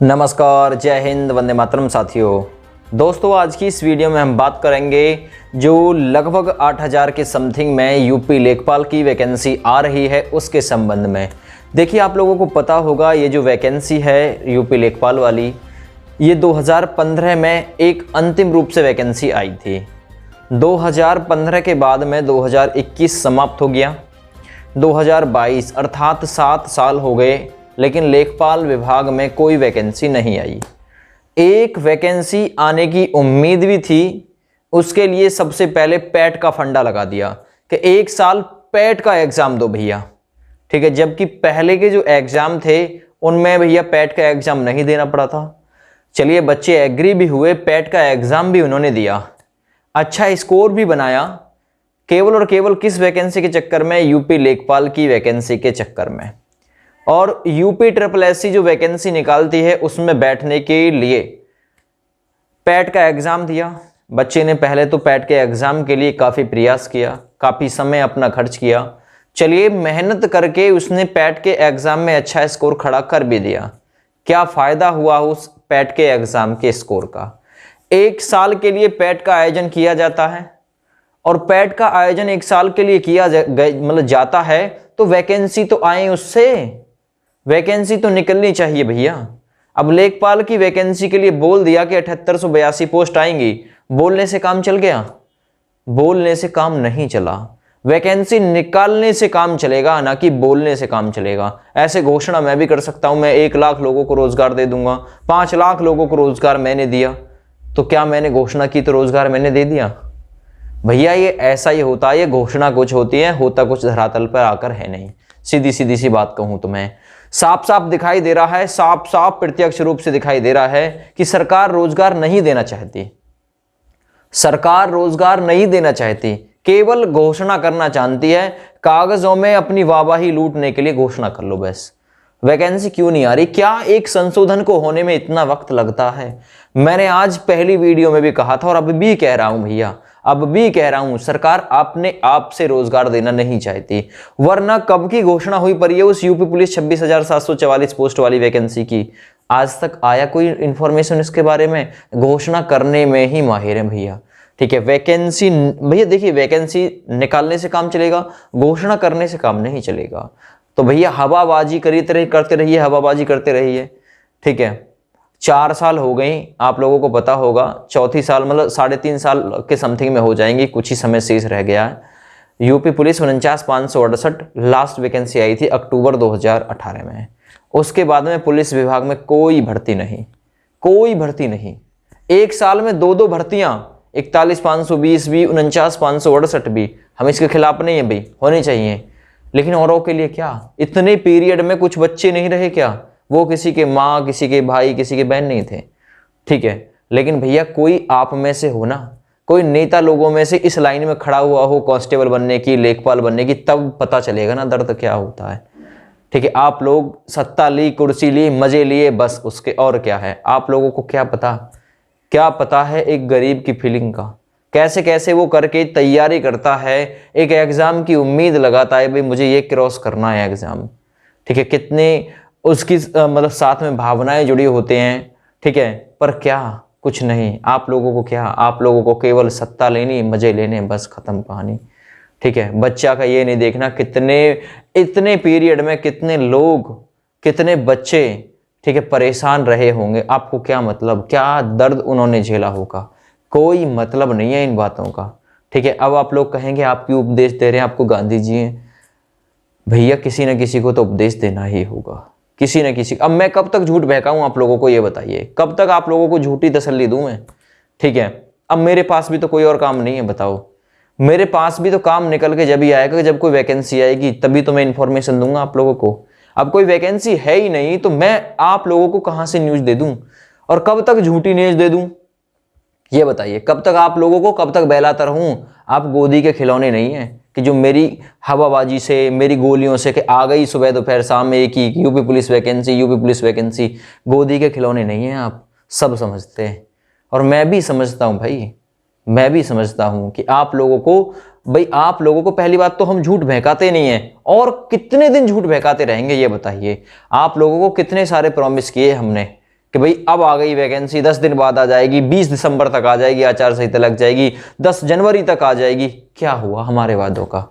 नमस्कार, जय हिंद, वंदे मातरम साथियों। दोस्तों, आज की इस वीडियो में हम बात करेंगे जो लगभग 8000 के समथिंग में यूपी लेखपाल की वैकेंसी आ रही है उसके संबंध में। देखिए, आप लोगों को पता होगा ये जो वैकेंसी है यूपी लेखपाल वाली, ये 2015 में एक अंतिम रूप से वैकेंसी आई थी। 2015 के बाद में 2021 समाप्त हो गया। 2022 अर्थात 7 साल हो गए, लेकिन लेखपाल विभाग में कोई वैकेंसी नहीं आई। एक वैकेंसी आने की उम्मीद भी थी, उसके लिए सबसे पहले पैट का फंडा लगा दिया कि 1 साल पैट का एग्ज़ाम दो भैया, ठीक है। जबकि पहले के जो एग्ज़ाम थे उनमें भैया पैट का एग्ज़ाम नहीं देना पड़ा था। चलिए, बच्चे एग्री भी हुए, पैट का एग्ज़ाम भी उन्होंने दिया, अच्छा स्कोर भी बनाया, केवल और केवल किस वैकेंसी के चक्कर में? यूपी लेखपाल की वैकेंसी के चक्कर में। और यूपी SSSC जो वैकेंसी निकालती है उसमें बैठने के लिए पैट का एग्ज़ाम दिया। बच्चे ने पहले तो पैट के एग्ज़ाम के लिए काफ़ी प्रयास किया, काफ़ी समय अपना खर्च किया। चलिए, मेहनत करके उसने पैट के एग्ज़ाम में अच्छा स्कोर खड़ा कर भी दिया। क्या फ़ायदा हुआ उस पैट के एग्ज़ाम के स्कोर का? 1 साल के लिए पैट का आयोजन किया जाता है, और पैट का आयोजन 1 साल के लिए किया जाता है, तो वैकेंसी तो आए, उससे वैकेंसी तो निकलनी चाहिए भैया। अब लेखपाल की वैकेंसी के लिए बोल दिया कि 7882 पोस्ट आएंगी, बोलने से काम चल गया? बोलने से काम नहीं चला। वैकेंसी निकालने से काम चलेगा, ना कि बोलने से काम चलेगा। ऐसे घोषणा मैं भी कर सकता हूं, मैं 1 लाख लोगों को रोजगार दे दूंगा, 5 लाख लोगों को रोजगार मैंने दिया, तो क्या मैंने घोषणा की तो रोजगार मैंने दे दिया? भैया, ये ऐसा ही होता है, ये घोषणा कुछ होती है, होता कुछ धरातल पर आकर है नहीं। सीधी सी बात कहूं तो मैं साफ साफ दिखाई दे रहा है, साफ साफ प्रत्यक्ष रूप से दिखाई दे रहा है कि सरकार रोजगार नहीं देना चाहती। सरकार रोजगार नहीं देना चाहती, केवल घोषणा करना चाहती है। कागजों में अपनी वाहवाही लूटने के लिए घोषणा कर लो बस। वैकेंसी क्यों नहीं आ रही? क्या एक संशोधन को होने में इतना वक्त लगता है? मैंने आज पहली वीडियो में भी कहा था और अब भी कह रहा हूं भैया, अब भी कह रहा हूं, सरकार अपने आप से रोजगार देना नहीं चाहती, वरना कब की घोषणा हुई पड़ी है उस यूपी पुलिस 26,744 पोस्ट वाली वैकेंसी की। आज तक आया कोई इंफॉर्मेशन इसके बारे में? घोषणा करने में ही माहिर है भैया, ठीक है। वैकेंसी भैया देखिए, वैकेंसी निकालने से काम चलेगा, घोषणा करने से काम नहीं चलेगा। तो भैया हवाबाजी करते रहिए, हवाबाजी करते रहिए, ठीक है। 4 साल हो गई, आप लोगों को पता होगा, चौथी साल 3.5 साल के समथिंग में हो जाएंगी, कुछ ही समय शेष रह गया है। यूपी पुलिस 49,568 लास्ट वैकेंसी आई थी अक्टूबर 2018 में। उसके बाद में पुलिस विभाग में कोई भर्ती नहीं, कोई भर्ती नहीं। 1 साल में 2 भर्तियां, 41,520 भी, 49,568 भी। हम इसके खिलाफ नहीं है भाई, होनी चाहिए, लेकिन औरों के लिए क्या? इतने पीरियड में कुछ बच्चे नहीं रहे क्या? वो किसी के माँ, किसी के भाई, किसी के बहन नहीं थे, ठीक है। लेकिन भैया कोई आप में से हो ना, कोई नेता लोगों में से इस लाइन में खड़ा हुआ हो कांस्टेबल बनने की, लेखपाल बनने की, तब पता चलेगा ना दर्द क्या होता है, ठीक है। आप लोग सत्ता ली, कुर्सी ली, मजे लिए, बस उसके और क्या है? आप लोगों को क्या पता, क्या पता है एक गरीब की फीलिंग का? कैसे कैसे वो करके तैयारी करता है, एक एग्जाम की उम्मीद लगाता है, भाई मुझे ये क्रॉस करना है एग्जाम, ठीक है। कितने उसकी साथ में भावनाएं जुड़ी होते हैं, ठीक है। पर क्या? कुछ नहीं। आप लोगों को क्या? आप लोगों को केवल सत्ता लेनी, मजे लेने, बस खत्म कहानी, ठीक है। बच्चा का ये नहीं देखना इतने पीरियड में कितने लोग, कितने बच्चे, ठीक है, परेशान रहे होंगे। आपको क्या मतलब, क्या दर्द उन्होंने झेला होगा? कोई मतलब नहीं है इन बातों का, ठीक है। अब आप लोग कहेंगे आप क्यों उपदेश दे रहे हैं, आपको गांधी जी हैं। भैया किसी न किसी को तो उपदेश देना ही होगा, किसी न किसी। अब मैं कब तक झूठ बहकाऊं आप लोगों को, ये बताइए, कब तक आप लोगों को झूठी तसल्ली दूं मैं, ठीक है। अब मेरे पास भी तो कोई और काम नहीं है, बताओ। मेरे पास भी तो काम निकल के जब ही आएगा, जब कोई वैकेंसी आएगी तभी तो मैं इंफॉर्मेशन दूंगा आप लोगों को। अब कोई वैकेंसी है ही नहीं तो मैं आप लोगों को कहां से न्यूज दे दूं, और कब तक झूठी न्यूज दे दूं, ये बताइए। कब तक आप लोगों को, कब तक बहलाता रहूं? आप गोदी के खिलौने नहीं है कि जो मेरी हवाबाजी से, मेरी गोलियों से कि आ गई सुबह दोपहर शाम एक ही UP police vacancy, UP police vacancy. गोदी के खिलौने नहीं हैं आप, सब समझते हैं। और मैं भी समझता हूं भाई, मैं भी समझता हूं कि आप लोगों को, भाई आप लोगों को पहली बात तो हम झूठ बहकाते नहीं हैं, और कितने दिन झूठ बहकाते रहेंगे ये बताइए। आप लोगों को कितने सारे प्रॉमिस किए हमने कि भाई अब आ गई वैकेंसी, 10 दिन बाद आ जाएगी, 20 दिसंबर तक आ जाएगी, आचार संहिता लग जाएगी, 10 जनवरी तक आ जाएगी। क्या हुआ हमारे वादों का?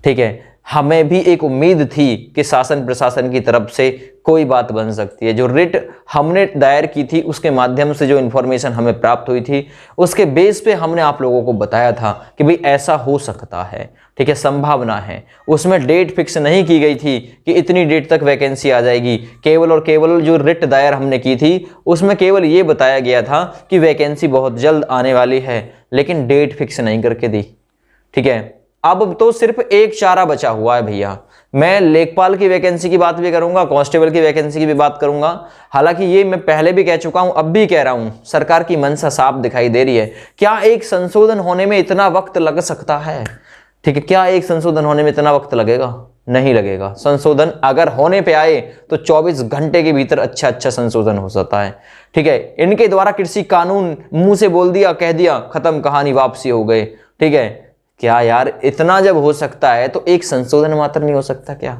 ठीक है, हमें भी एक उम्मीद थी कि शासन प्रशासन की तरफ से कोई बात बन सकती है। जो रिट हमने दायर की थी उसके माध्यम से जो इन्फॉर्मेशन हमें प्राप्त हुई थी उसके बेस पे हमने आप लोगों को बताया था कि भाई ऐसा हो सकता है, ठीक है, संभावना है। उसमें डेट फिक्स नहीं की गई थी कि इतनी डेट तक वैकेंसी आ जाएगी। केवल और केवल जो रिट दायर हमने की थी उसमें केवल ये बताया गया था कि वैकेंसी बहुत जल्द आने वाली है, लेकिन डेट फिक्स नहीं करके दी। ठीक है, अब तो सिर्फ एक चारा बचा हुआ है भैया। मैं लेखपाल की वैकेंसी की बात भी करूंगा, कांस्टेबल की वैकेंसी की भी बात करूंगा। हालांकि ये मैं पहले भी कह चुका हूं, अब भी कह रहा हूं, सरकार की मंशा साफ दिखाई दे रही है। क्या एक संशोधन होने में इतना वक्त लग सकता है? ठीक है, क्या एक संशोधन होने में इतना वक्त लगेगा? नहीं लगेगा। संशोधन अगर होने पे आए तो 24 घंटे के भीतर अच्छा संशोधन हो सकता है। ठीक है, इनके द्वारा कृषि कानून मुंह से बोल दिया, कह दिया, खत्म कहानी, वापसी हो गए। ठीक है, क्या यार, इतना जब हो सकता है तो एक संशोधन मात्र नहीं हो सकता क्या?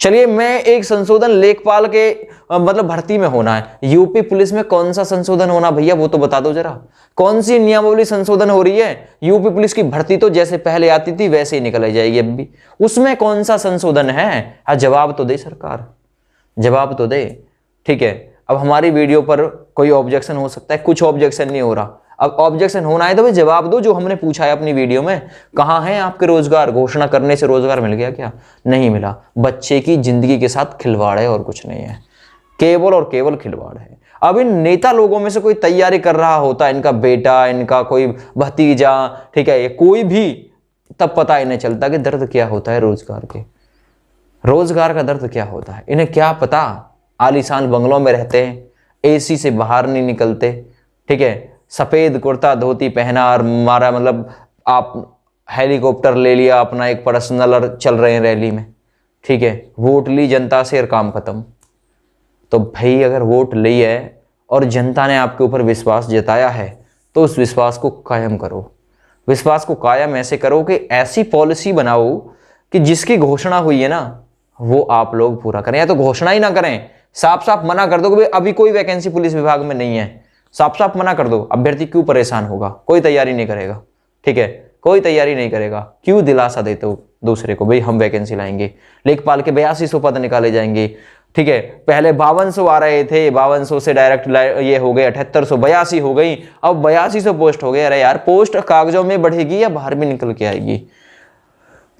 चलिए, मैं एक संशोधन लेखपाल के मतलब भर्ती में होना है, यूपी पुलिस में कौन सा संशोधन होना भैया वो तो बता दो जरा। कौन सी नियमावली संशोधन हो रही है? यूपी पुलिस की भर्ती तो जैसे पहले आती थी वैसे ही निकल जाएगी अब भी, उसमें कौन सा संशोधन है? हाँ, जवाब तो दे सरकार, जवाब तो दे। ठीक है, अब हमारी वीडियो पर कोई ऑब्जेक्शन हो सकता है, कुछ ऑब्जेक्शन नहीं हो रहा। अब ऑब्जेक्शन होना है तो भाई जवाब दो जो हमने पूछा है अपनी वीडियो में। कहां है आपके रोजगार? घोषणा करने से रोजगार मिल गया क्या? नहीं मिला। बच्चे की जिंदगी के साथ खिलवाड़ है और कुछ नहीं है, केवल और केवल खिलवाड़ है। अब इन नेता लोगों में से कोई तैयारी कर रहा होता, इनका बेटा, इनका कोई भतीजा, ठीक है, ये कोई भी, तब पता ही नहीं चलता कि दर्द क्या होता है रोजगार के, रोजगार का दर्द क्या होता है। इन्हें क्या पता? आलीशान बंगलों में रहते हैं, एसी से बाहर नहीं निकलते। ठीक है, सफेद कुर्ता धोती पहना और मारा, मतलब आप हेलीकॉप्टर ले लिया अपना एक पर्सनल और चल रहे हैं रैली में। ठीक है, वोट ली जनता से और काम खत्म। तो भाई अगर वोट ली है और जनता ने आपके ऊपर विश्वास जताया है तो उस विश्वास को कायम करो। विश्वास को कायम ऐसे करो कि ऐसी पॉलिसी बनाओ कि जिसकी घोषणा हुई है ना वो आप लोग पूरा करें, या तो घोषणा ही ना करें, साफ साफ मना कर दो कि भाई अभी कोई वैकेंसी पुलिस विभाग में नहीं है, साफ साफ मना कर दो। अभ्यर्थी क्यों परेशान होगा? कोई तैयारी नहीं करेगा। ठीक है, कोई तैयारी नहीं करेगा। क्यों दिलासा देते हो दूसरे को भाई हम वैकेंसी लाएंगे? लेखपाल के 8200 पद निकाले जाएंगे। ठीक है, पहले 5200 आ रहे थे, 5200 से डायरेक्ट ये हो गए 7882 हो गई, अब 8200 पोस्ट हो गए। अरे यार, पोस्ट कागजों में बढ़ेगी या बाहर भी निकल के आएगी?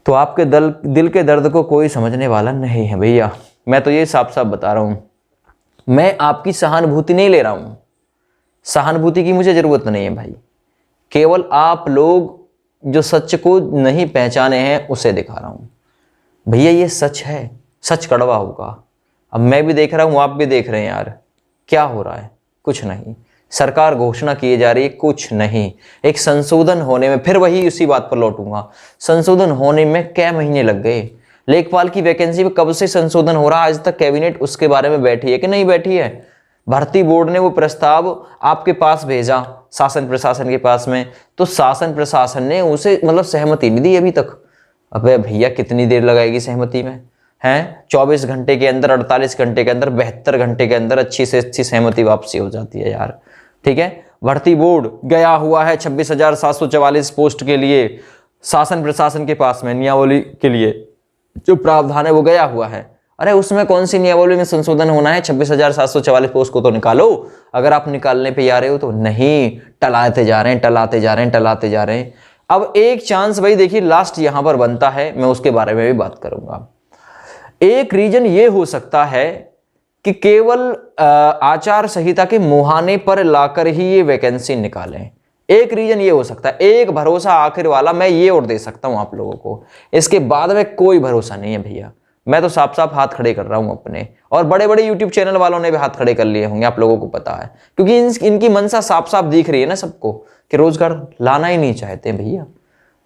तो आपके दिल के दर्द को कोई समझने वाला नहीं है भैया। मैं तो ये साफ साफ बता रहा हूं, मैं आपकी सहानुभूति नहीं ले रहा हूं, सहानुभूति की मुझे जरूरत नहीं है भाई। केवल आप लोग जो सच को नहीं पहचाने हैं उसे दिखा रहा हूं। भैया ये सच है, सच कड़वा होगा। अब मैं भी देख रहा हूं, आप भी देख रहे हैं यार, क्या हो रहा है? कुछ नहीं। सरकार घोषणा किए जा रही है, कुछ नहीं। एक संशोधन होने में, फिर वही उसी बात पर लौटूंगा, संशोधन होने में क्या महीने लग गए? लेखपाल की वैकेंसी में कब से संशोधन हो रहा है? आज तक कैबिनेट उसके बारे में बैठी है कि नहीं बैठी है? भर्ती बोर्ड ने वो प्रस्ताव आपके पास भेजा, शासन प्रशासन के पास में, तो शासन प्रशासन ने उसे मतलब सहमति नहीं दी अभी तक। अबे भैया कितनी देर लगाएगी सहमति में? हैं 24 घंटे के अंदर, 48 घंटे के अंदर, 72 घंटे के अंदर अच्छी से अच्छी सहमति वापसी हो जाती है यार। ठीक है, भर्ती बोर्ड गया हुआ है 26,744 पोस्ट के लिए शासन प्रशासन के पास में, नियमावली के लिए जो प्रावधान है वो गया हुआ है। अरे उसमें कौन सी नियमावली में संशोधन होना है? 26,744 पोस्ट को तो निकालो, अगर आप निकालने पे जा रहे हो तो। नहीं, टलाते जा रहे हैं, टलाते जा रहे हैं, टलाते जा रहे हैं। अब एक चांस भाई देखिए लास्ट यहां पर बनता है, मैं उसके बारे में भी बात करूंगा। एक रीजन ये हो सकता है कि केवल आचार संहिता के मुहाने पर लाकर ही ये वैकेंसी निकालें। एक रीजन ये हो सकता है, एक भरोसा आखिर वाला मैं ये और दे सकता हूं आप लोगों को, इसके बाद में कोई भरोसा नहीं है भैया। मैं तो साफ साफ हाथ खड़े कर रहा हूं अपने, और बड़े बड़े यूट्यूब चैनल वालों ने भी हाथ खड़े कर लिए होंगे, आप लोगों को पता है, क्योंकि इनकी मनसा साफ साफ दिख रही है ना सबको कि रोजगार लाना ही नहीं चाहते भैया,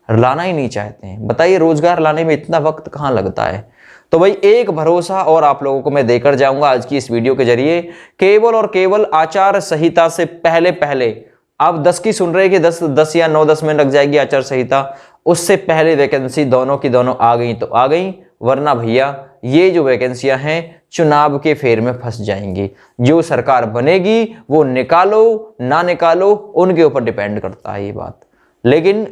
लाना ही नहीं चाहते हैं। बताइए रोजगार लाने में इतना वक्त कहां लगता है? तो भाई एक भरोसा और आप लोगों को मैं देकर जाऊंगा आज की इस वीडियो के जरिए, केवल और केवल आचार संहिता से पहले पहले, आप 10 की सुन रहे कि 10 या 9-10 में लग जाएगी आचार संहिता, उससे पहले वैकेंसी दोनों की दोनों आ गई तो आ गई, वरना भैया ये जो वैकेंसियां हैं चुनाव के फेर में फंस जाएंगी। जो सरकार बनेगी वो निकालो ना निकालो उनके ऊपर डिपेंड करता है ये बात। लेकिन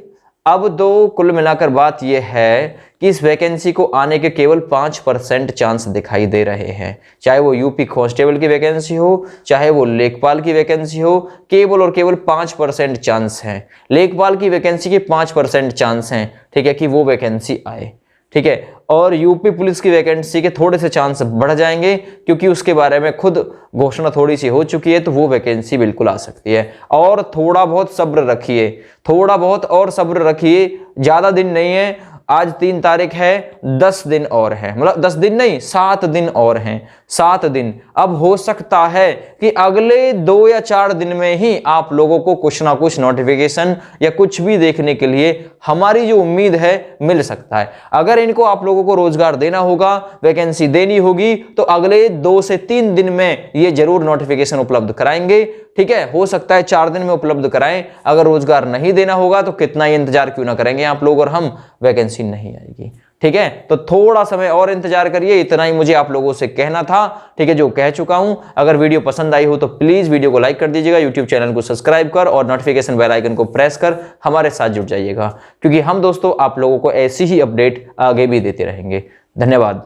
अब तो कुल मिलाकर बात यह है कि इस वैकेंसी को आने के केवल 5% चांस दिखाई दे रहे हैं। चाहे वो यूपी कांस्टेबल की वैकेंसी हो, चाहे वो लेखपाल की वैकेंसी हो, केवल और केवल 5% चांस हैं। लेखपाल की वैकेंसी के 5% चांस हैं, ठीक है, कि वो वैकेंसी आए, ठीक है। और यूपी पुलिस की वैकेंसी के थोड़े से चांस बढ़ जाएंगे क्योंकि उसके बारे में खुद घोषणा थोड़ी सी हो चुकी है, तो वो वैकेंसी बिल्कुल आ सकती है। और थोड़ा बहुत सब्र रखिए, थोड़ा बहुत और सब्र रखिए, ज्यादा दिन नहीं है। आज 3 तारीख है, 10 दिन और है, मतलब 10 दिन नहीं 7 दिन और हैं, 7 दिन। अब हो सकता है कि अगले 2 या 4 दिन में ही आप लोगों को कुछ ना कुछ नोटिफिकेशन या कुछ भी देखने के लिए हमारी जो उम्मीद है मिल सकता है। अगर इनको आप लोगों को रोजगार देना होगा, वैकेंसी देनी होगी, तो अगले 2 से 3 दिन में ये जरूर नोटिफिकेशन उपलब्ध कराएंगे, ठीक है। हो सकता है 4 दिन में उपलब्ध कराएं। अगर रोजगार नहीं देना होगा तो कितना ही इंतजार क्यों ना करेंगे आप लोग और हम, वैकेंसी नहीं आएगी, ठीक है। तो थोड़ा समय और इंतजार करिए, इतना ही मुझे आप लोगों से कहना था, ठीक है, जो कह चुका हूं। अगर वीडियो पसंद आई हो तो प्लीज वीडियो को लाइक कर दीजिएगा, यूट्यूब चैनल को सब्सक्राइब कर और नोटिफिकेशन बेल आइकन को प्रेस कर हमारे साथ जुड़ जाइएगा, क्योंकि हम दोस्तों आप लोगों को ऐसी ही अपडेट आगे भी देते रहेंगे। धन्यवाद।